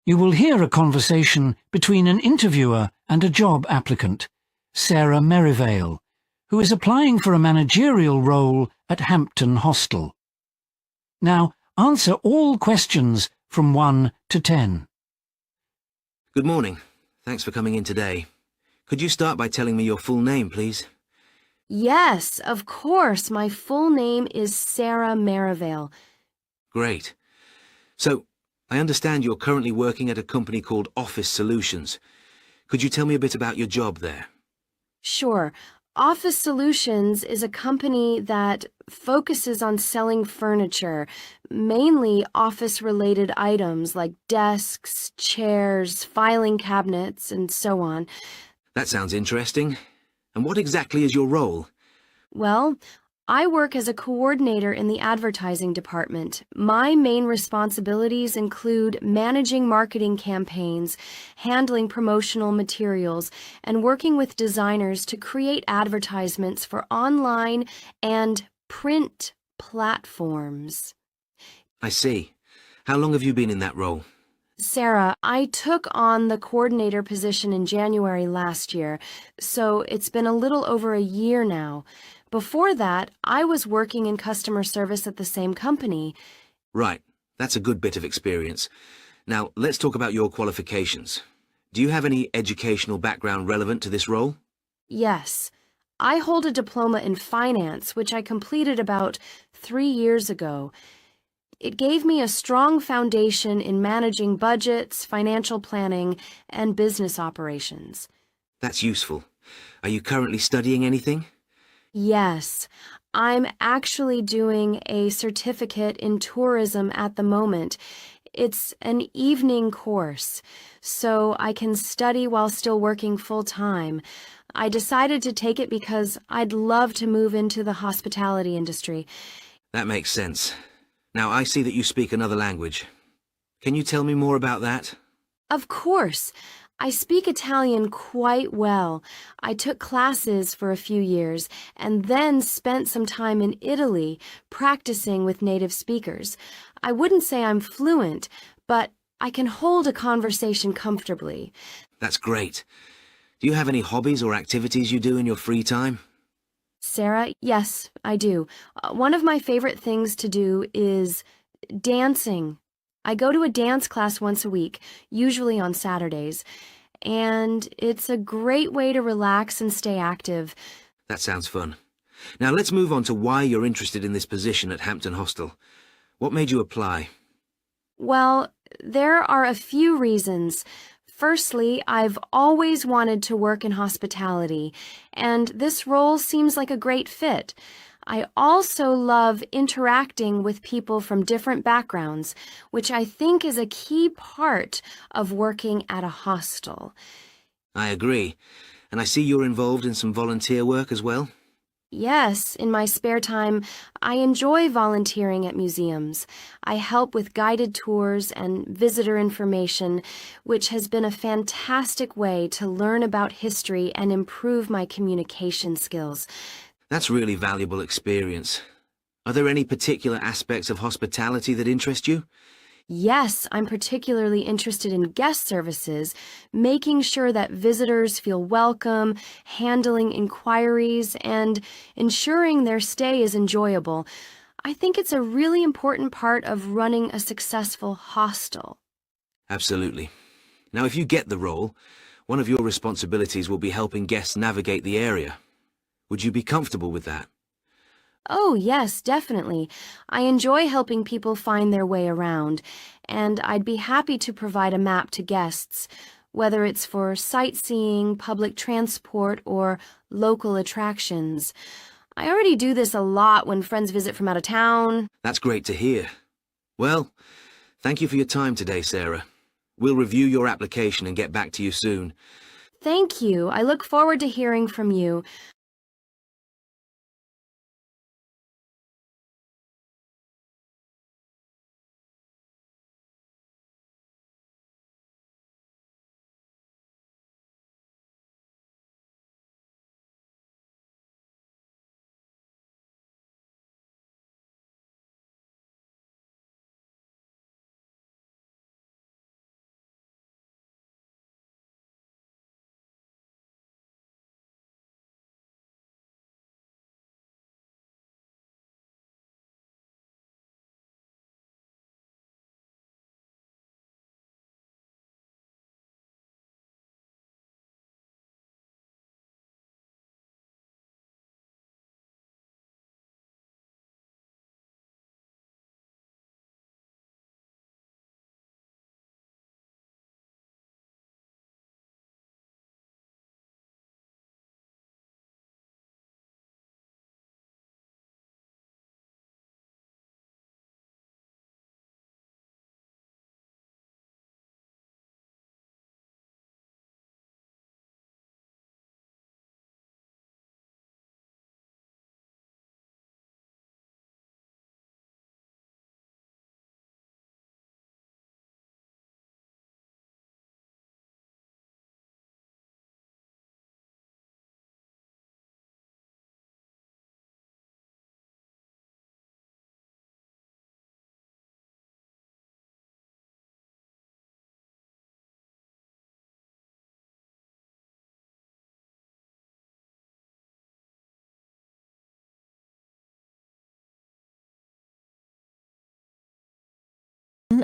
You will hear a conversation between an interviewer and a job applicant, Sarah Merivale, who is applying for a managerial role at Hampton Hostel. Now, answer all questions from 1 to 10. Good morning. Thanks for coming in today. Could you start by telling me your full name, please? Yes, of course. My full name is Sarah Merivale. Great. So, I understand you're currently working at a company called Office Solutions. Could you tell me a bit about your job there? Sure. Office Solutions is a company that focuses on selling furniture, mainly office-related items like desks, chairs, filing cabinets, and so on. That sounds interesting. And what exactly is your role? Well, I work as a coordinator in the advertising department. My main responsibilities include managing marketing campaigns, handling promotional materials, and working with designers to create advertisements for online and print platforms. I see. How long have you been in that role? Sarah, I took on the coordinator position in January last year, so it's been a little over a year now. Before that, I was working in customer service at the same company. Right. That's a good bit of experience. Now, let's talk about your qualifications. Do you have any educational background relevant to this role? Yes, I hold a diploma in finance, which I completed about 3 years ago. It gave me a strong foundation in managing budgets, financial planning, and business operations. That's useful. Are you currently studying anything? Yes, I'm actually doing a certificate in tourism at the moment. It's an evening course, so I can study while still working full-time. I decided to take it because I'd love to move into the hospitality industry. That makes sense. Now, I see that you speak another language. Can you tell me more about that? Of course. I speak Italian quite well. I took classes for a few years and then spent some time in Italy practicing with native speakers. I wouldn't say I'm fluent, but I can hold a conversation comfortably. That's great. Do you have any hobbies or activities you do in your free time? Sarah, yes, I do. One of my favorite things to do is dancing. I go to a dance class once a week, usually on Saturdays, and it's a great way to relax and stay active. That sounds fun. Now let's move on to why you're interested in this position at Hampton Hostel. What made you apply? Well, there are a few reasons. Firstly, I've always wanted to work in hospitality, and this role seems like a great fit. I also love interacting with people from different backgrounds, which I think is a key part of working at a hostel. I agree. And I see you're involved in some volunteer work as well? Yes, in my spare time, I enjoy volunteering at museums. I help with guided tours and visitor information, which has been a fantastic way to learn about history and improve my communication skills. That's really valuable experience. Are there any particular aspects of hospitality that interest you? Yes, I'm particularly interested in guest services, making sure that visitors feel welcome, handling inquiries, and ensuring their stay is enjoyable. I think it's a really important part of running a successful hostel. Absolutely. Now, if you get the role, one of your responsibilities will be helping guests navigate the area. Would you be comfortable with that? Oh, yes, definitely. I enjoy helping people find their way around, and I'd be happy to provide a map to guests, whether it's for sightseeing, public transport, or local attractions. I already do this a lot when friends visit from out of town. That's great to hear. Well, thank you for your time today, Sarah. We'll review your application and get back to you soon. Thank you. I look forward to hearing from you.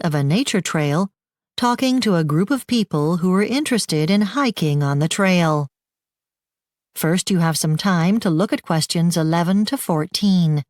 of a nature trail, talking to a group of people who are interested in hiking on the trail. First, you have some time to look at questions 11 to 14.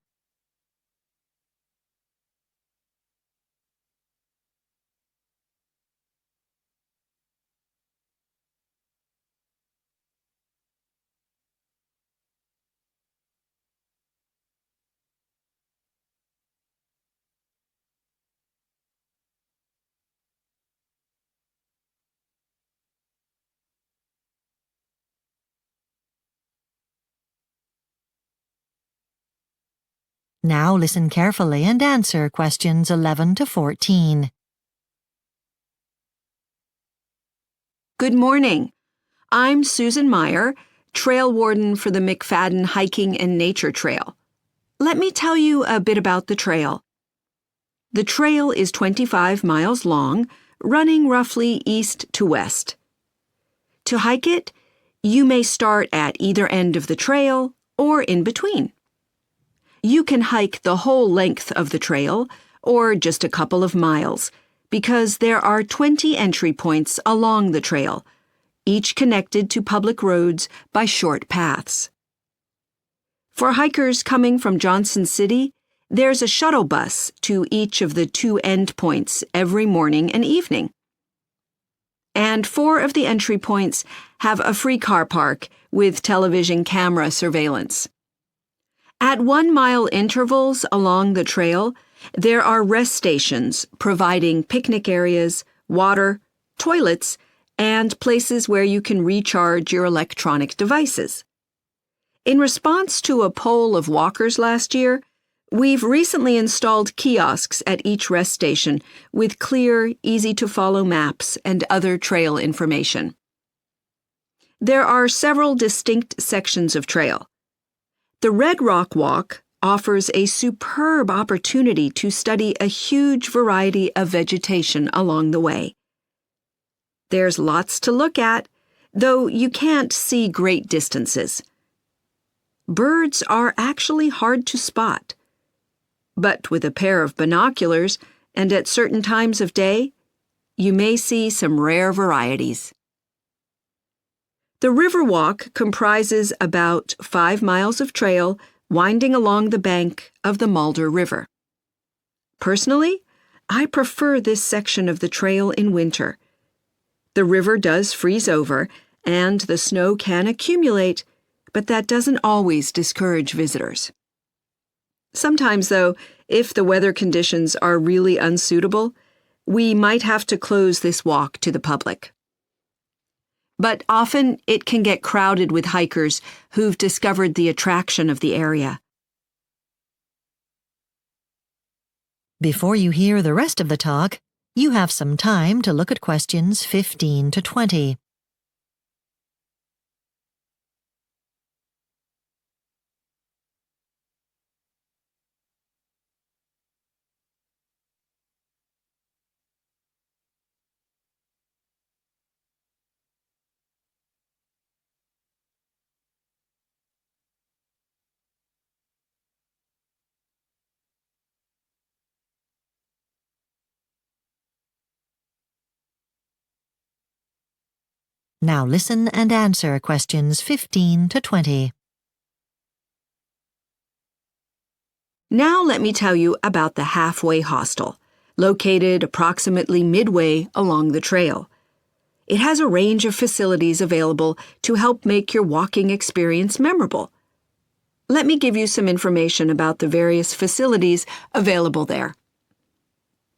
Now listen carefully and answer questions 11 to 14. Good morning. I'm Susan Meyer, trail warden for the McFadden Hiking and Nature Trail. Let me tell you a bit about the trail. The trail is 25 miles long, running roughly east to west. To hike it, you may start at either end of the trail or in between. You can hike the whole length of the trail or just a couple of miles because there are 20 entry points along the trail, each connected to public roads by short paths. For hikers coming from Johnson City, there's a shuttle bus to each of the 2 endpoints every morning and evening. And 4 of the entry points have a free car park with television camera surveillance. At 1-mile intervals along the trail, there are rest stations providing picnic areas, water, toilets, and places where you can recharge your electronic devices. In response to a poll of walkers last year, we've recently installed kiosks at each rest station with clear, easy-to-follow maps and other trail information. There are several distinct sections of trail. The Red Rock Walk offers a superb opportunity to study a huge variety of vegetation along the way. There's lots to look at, though you can't see great distances. Birds are actually hard to spot. But with a pair of binoculars and at certain times of day, you may see some rare varieties. The Riverwalk comprises about 5 miles of trail winding along the bank of the Mulder River. Personally, I prefer this section of the trail in winter. The river does freeze over, and the snow can accumulate, but that doesn't always discourage visitors. Sometimes, though, if the weather conditions are really unsuitable, we might have to close this walk to the public. But often it can get crowded with hikers who've discovered the attraction of the area. Before you hear the rest of the talk, you have some time to look at questions 15 to 20. Now listen and answer questions 15 to 20. Now let me tell you about the Halfway Hostel, located approximately midway along the trail. It has a range of facilities available to help make your walking experience memorable. Let me give you some information about the various facilities available there.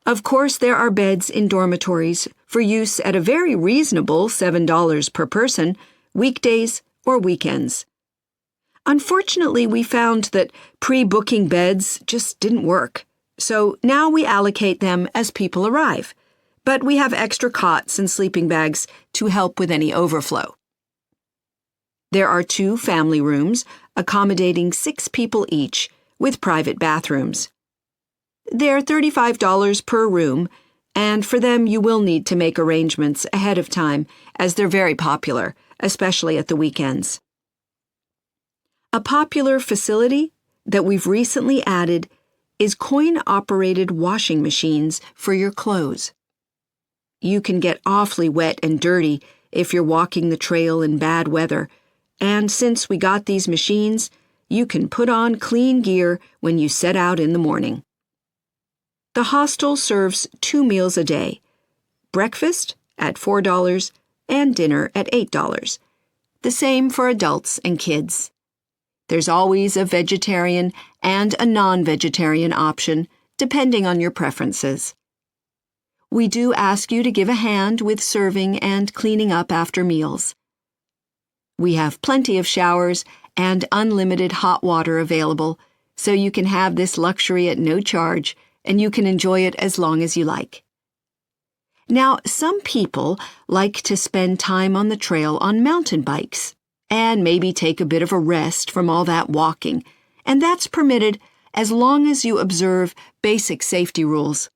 Of course, there are beds in dormitories for use at a very reasonable $7 per person, weekdays or weekends. Unfortunately, we found that pre-booking beds just didn't work, so now we allocate them as people arrive, but we have extra cots and sleeping bags to help with any overflow. There are 2 family rooms accommodating 6 people each, with private bathrooms. They're $35 per room, and for them you will need to make arrangements ahead of time, as they're very popular, especially at the weekends. A popular facility that we've recently added is coin-operated washing machines for your clothes. You can get awfully wet and dirty if you're walking the trail in bad weather, and since we got these machines, you can put on clean gear when you set out in the morning. The hostel serves 2 meals a day, breakfast at $4 and dinner at $8. The same for adults and kids. There's always a vegetarian and a non-vegetarian option, depending on your preferences. We do ask you to give a hand with serving and cleaning up after meals. We have plenty of showers and unlimited hot water available, so you can have this luxury at no charge, and you can enjoy it as long as you like. Now, some people like to spend time on the trail on mountain bikes and maybe take a bit of a rest from all that walking, and that's permitted as long as you observe basic safety rules.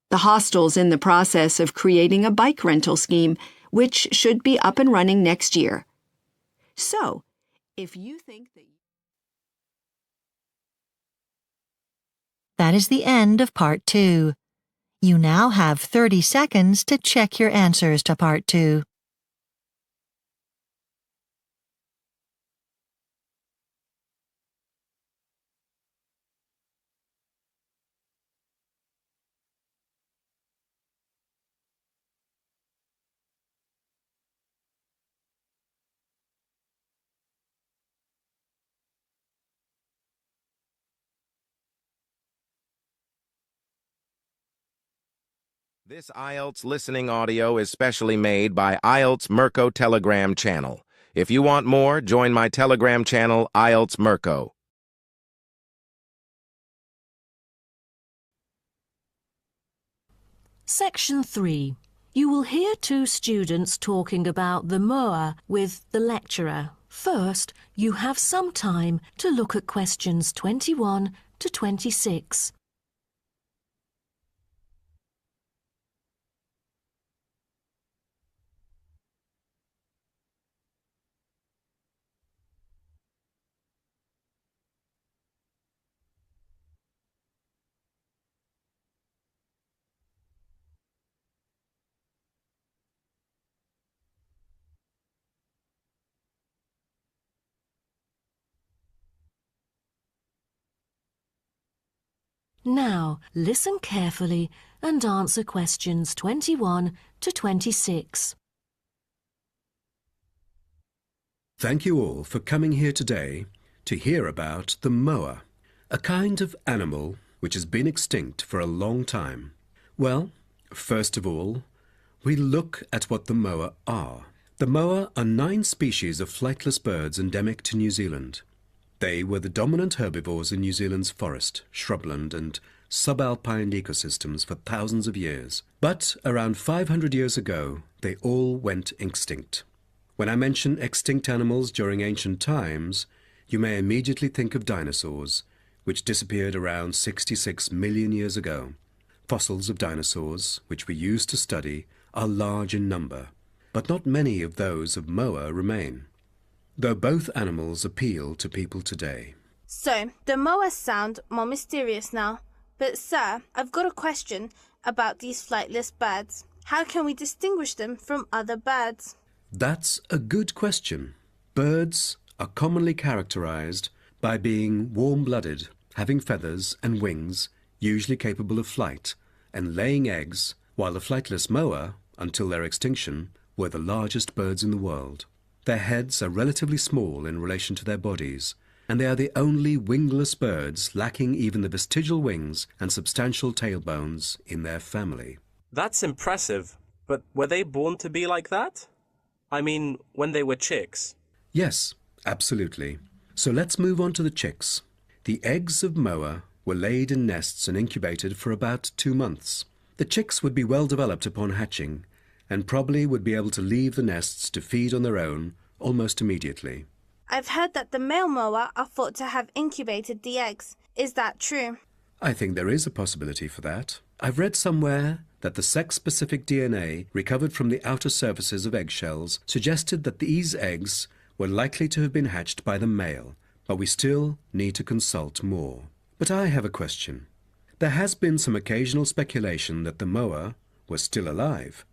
The hostel's in the process of creating a bike rental scheme, which should be up and running next year. So, if you think that... That is the end of Part 2. You now have 30 seconds to check your answers to Part 2. This IELTS listening audio is specially made by IELTS Mirko Telegram channel. If you want more, join my Telegram channel, IELTS Mirko. Section 3. You will hear 2 students talking about the moa with the lecturer. First, you have some time to look at questions 21 to 26. Now, listen carefully and answer questions 21 to 26. Thank you all for coming here today to hear about the moa, a kind of animal which has been extinct for a long time. Well, first of all, we look at what the moa are. The moa are 9 species of flightless birds endemic to New Zealand. They were the dominant herbivores in New Zealand's forest, shrubland and subalpine ecosystems for thousands of years. But around 500 years ago, they all went extinct. When I mention extinct animals during ancient times, you may immediately think of dinosaurs, which disappeared around 66 million years ago. Fossils of dinosaurs, which we use to study, are large in number, but not many of those of moa remain, though both animals appeal to people today. So, the moas sound more mysterious now. But sir, I've got a question about these flightless birds. How can we distinguish them from other birds? That's a good question. Birds are commonly characterized by being warm-blooded, having feathers and wings, usually capable of flight, and laying eggs, while the flightless moa, until their extinction, were the largest birds in the world. Their heads are relatively small in relation to their bodies, and they are the only wingless birds lacking even the vestigial wings and substantial tailbones in their family. That's impressive, but were they born to be like that? I mean, when they were chicks. Yes, absolutely. So let's move on to the chicks. The eggs of moa were laid in nests and incubated for about 2 months. The chicks would be well developed upon hatching, and probably would be able to leave the nests to feed on their own almost immediately. I've heard that the male moa are thought to have incubated the eggs. Is that true? I think there is a possibility for that. I've read somewhere that the sex-specific DNA recovered from the outer surfaces of eggshells suggested that these eggs were likely to have been hatched by the male, but we still need to consult more. But I have a question. There has been some occasional speculation that the moa was still alive,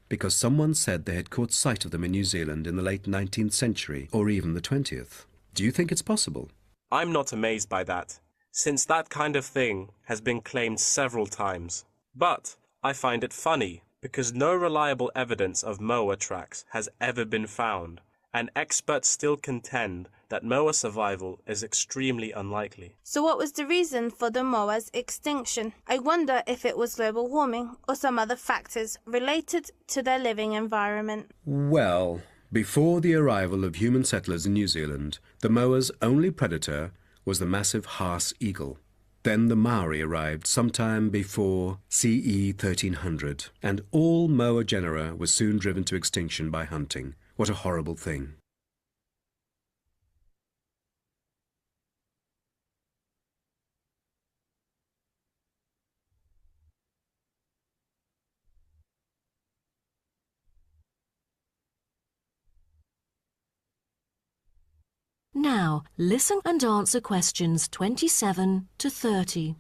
because someone said they had caught sight of them in New Zealand in the late 19th century, or even the 20th. Do you think it's possible? I'm not amazed by that, since that kind of thing has been claimed several times. But I find it funny, because no reliable evidence of moa tracks has ever been found, and experts still contend that moa survival is extremely unlikely. So what was the reason for the moa's extinction? I wonder if it was global warming or some other factors related to their living environment. Well, before the arrival of human settlers in New Zealand, the moa's only predator was the massive Haas eagle. Then the Maori arrived sometime before CE 1300, and all moa genera were soon driven to extinction by hunting. What a horrible thing. Now, listen and answer questions 27 to 30.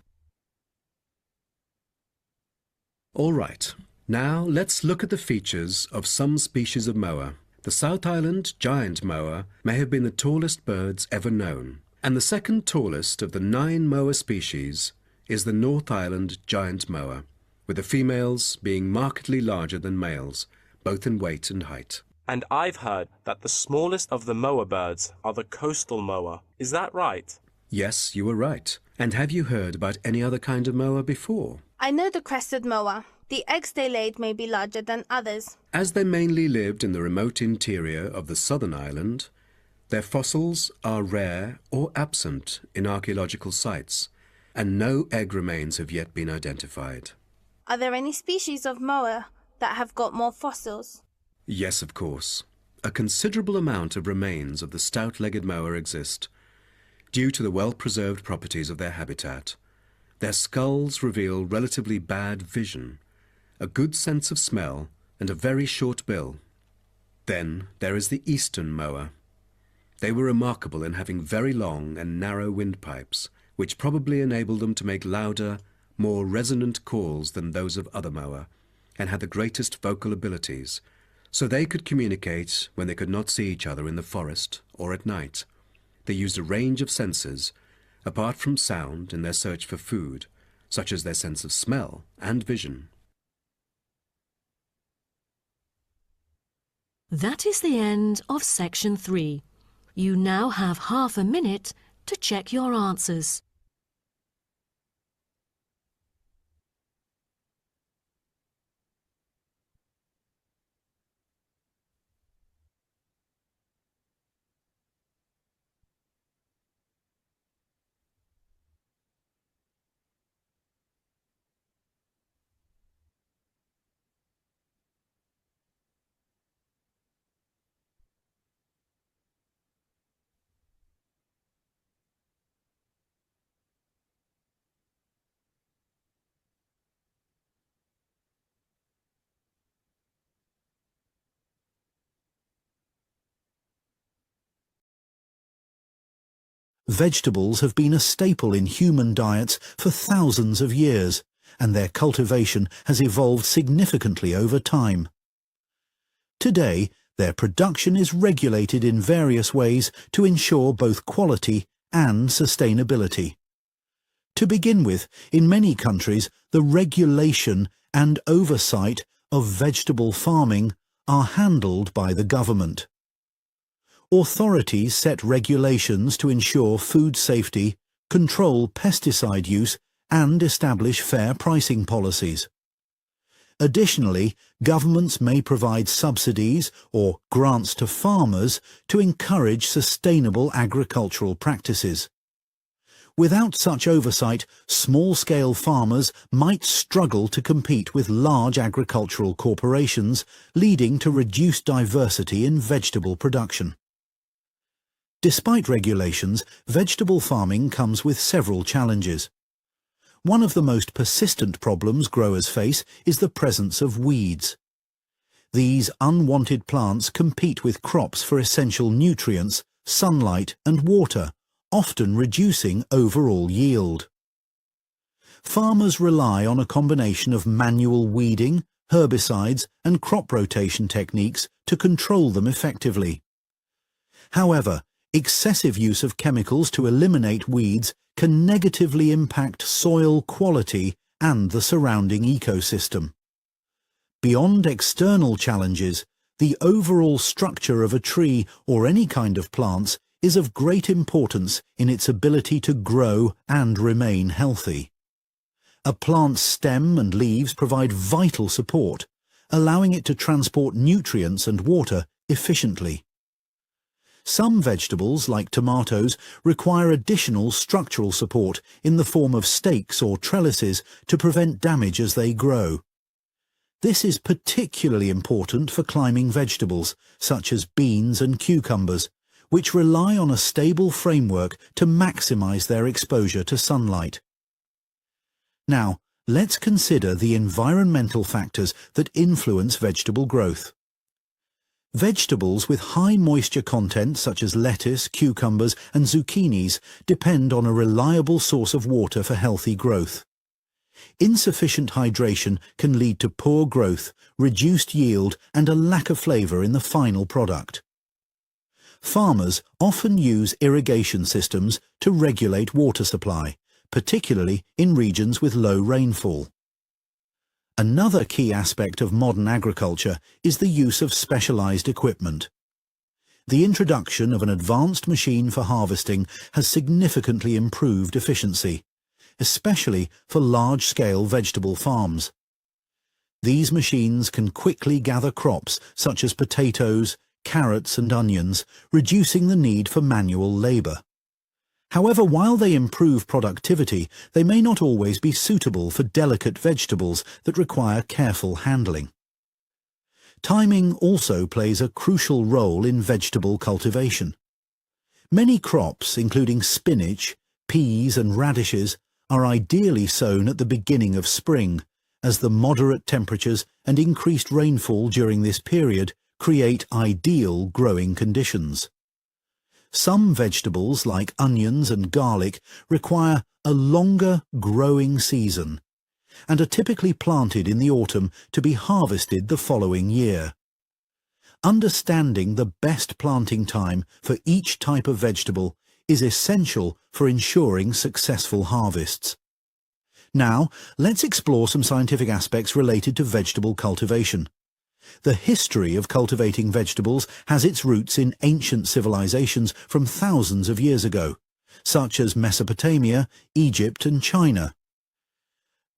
All right, now let's look at the features of some species of moa. The South Island giant moa may have been the tallest birds ever known, and the second tallest of the 9 moa species is the North Island giant moa, with the females being markedly larger than males, both in weight and height. And I've heard that the smallest of the moa birds are the coastal moa. Is that right? Yes, you were right. And have you heard about any other kind of moa before? I know the crested moa. The eggs they laid may be larger than others. As they mainly lived in the remote interior of the southern island, their fossils are rare or absent in archaeological sites, and no egg remains have yet been identified. Are there any species of moa that have got more fossils? Yes, of course. A considerable amount of remains of the stout-legged moa exist, due to the well-preserved properties of their habitat. Their skulls reveal relatively bad vision, a good sense of smell, and a very short bill. Then there is the eastern moa. They were remarkable in having very long and narrow windpipes, which probably enabled them to make louder, more resonant calls than those of other moa, and had the greatest vocal abilities, so they could communicate when they could not see each other in the forest or at night. They used a range of senses, apart from sound, in their search for food, such as their sense of smell and vision. That is the end of section 3. You now have half a minute to check your answers. Vegetables have been a staple in human diets for thousands of years, and their cultivation has evolved significantly over time. Today, their production is regulated in various ways to ensure both quality and sustainability. To begin with, in many countries, the regulation and oversight of vegetable farming are handled by the government. Authorities set regulations to ensure food safety, control pesticide use, and establish fair pricing policies. Additionally, governments may provide subsidies or grants to farmers to encourage sustainable agricultural practices. Without such oversight, small-scale farmers might struggle to compete with large agricultural corporations, leading to reduced diversity in vegetable production. Despite regulations, vegetable farming comes with several challenges. One of the most persistent problems growers face is the presence of weeds. These unwanted plants compete with crops for essential nutrients, sunlight and water, often reducing overall yield. farmers rely on a combination of manual weeding, herbicides and crop rotation techniques to control them effectively. However, excessive use of chemicals to eliminate weeds can negatively impact soil quality and the surrounding ecosystem. Beyond external challenges, the overall structure of a tree or any kind of plants is of great importance in its ability to grow and remain healthy. A plant's stem and leaves provide vital support, allowing it to transport nutrients and water efficiently. Some vegetables, like tomatoes, require additional structural support in the form of stakes or trellises to prevent damage as they grow. This is particularly important for climbing vegetables, such as beans and cucumbers, which rely on a stable framework to maximize their exposure to sunlight. Now, let's consider the environmental factors that influence vegetable growth. Vegetables with high moisture content, such as lettuce, cucumbers and zucchinis, depend on a reliable source of water for healthy growth. Insufficient hydration can lead to poor growth, reduced yield and a lack of flavour in the final product. Farmers often use irrigation systems to regulate water supply, particularly in regions with low rainfall. Another key aspect of modern agriculture is the use of specialised equipment. The introduction of an advanced machine for harvesting has significantly improved efficiency, especially for large-scale vegetable farms. These machines can quickly gather crops such as potatoes, carrots and onions, reducing the need for manual labour. However, while they improve productivity, they may not always be suitable for delicate vegetables that require careful handling. Timing also plays a crucial role in vegetable cultivation. Many crops, including spinach, peas and radishes, are ideally sown at the beginning of spring, as the moderate temperatures and increased rainfall during this period create ideal growing conditions. Some vegetables, like onions and garlic, require a longer growing season and are typically planted in the autumn to be harvested the following year. Understanding the best planting time for each type of vegetable is essential for ensuring successful harvests. Now, let's explore some scientific aspects related to vegetable cultivation. The history of cultivating vegetables has its roots in ancient civilizations from thousands of years ago, such as Mesopotamia, Egypt and China.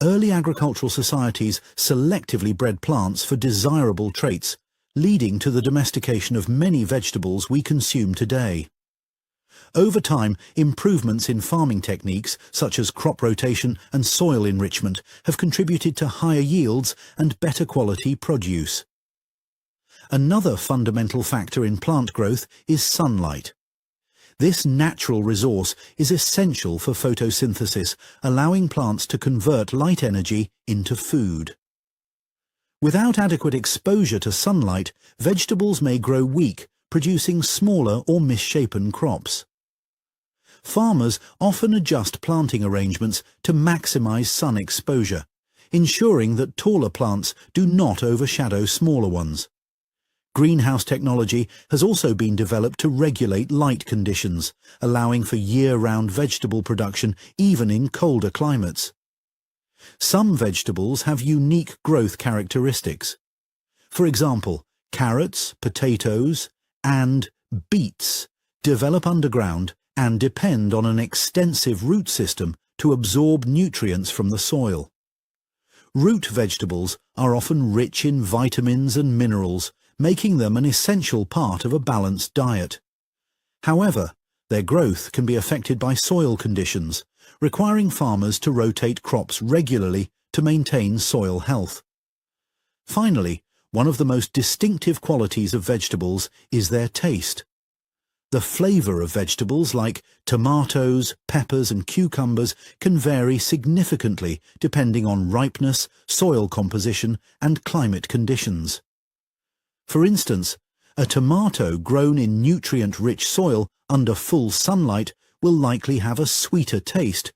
Early agricultural societies selectively bred plants for desirable traits, leading to the domestication of many vegetables we consume today. Over time, improvements in farming techniques, such as crop rotation and soil enrichment, have contributed to higher yields and better quality produce. Another fundamental factor in plant growth is sunlight. This natural resource is essential for photosynthesis, allowing plants to convert light energy into food. Without adequate exposure to sunlight, vegetables may grow weak, producing smaller or misshapen crops. Farmers often adjust planting arrangements to maximize sun exposure, ensuring that taller plants do not overshadow smaller ones. Greenhouse technology has also been developed to regulate light conditions, allowing for year-round vegetable production even in colder climates. Some vegetables have unique growth characteristics. For example, carrots, potatoes, and beets develop underground and depend on an extensive root system to absorb nutrients from the soil. Root vegetables are often rich in vitamins and minerals, making them an essential part of a balanced diet. However, their growth can be affected by soil conditions, requiring farmers to rotate crops regularly to maintain soil health. Finally, one of the most distinctive qualities of vegetables is their taste. The flavour of vegetables like tomatoes, peppers and cucumbers can vary significantly depending on ripeness, soil composition and climate conditions. For instance, a tomato grown in nutrient-rich soil under full sunlight will likely have a sweeter taste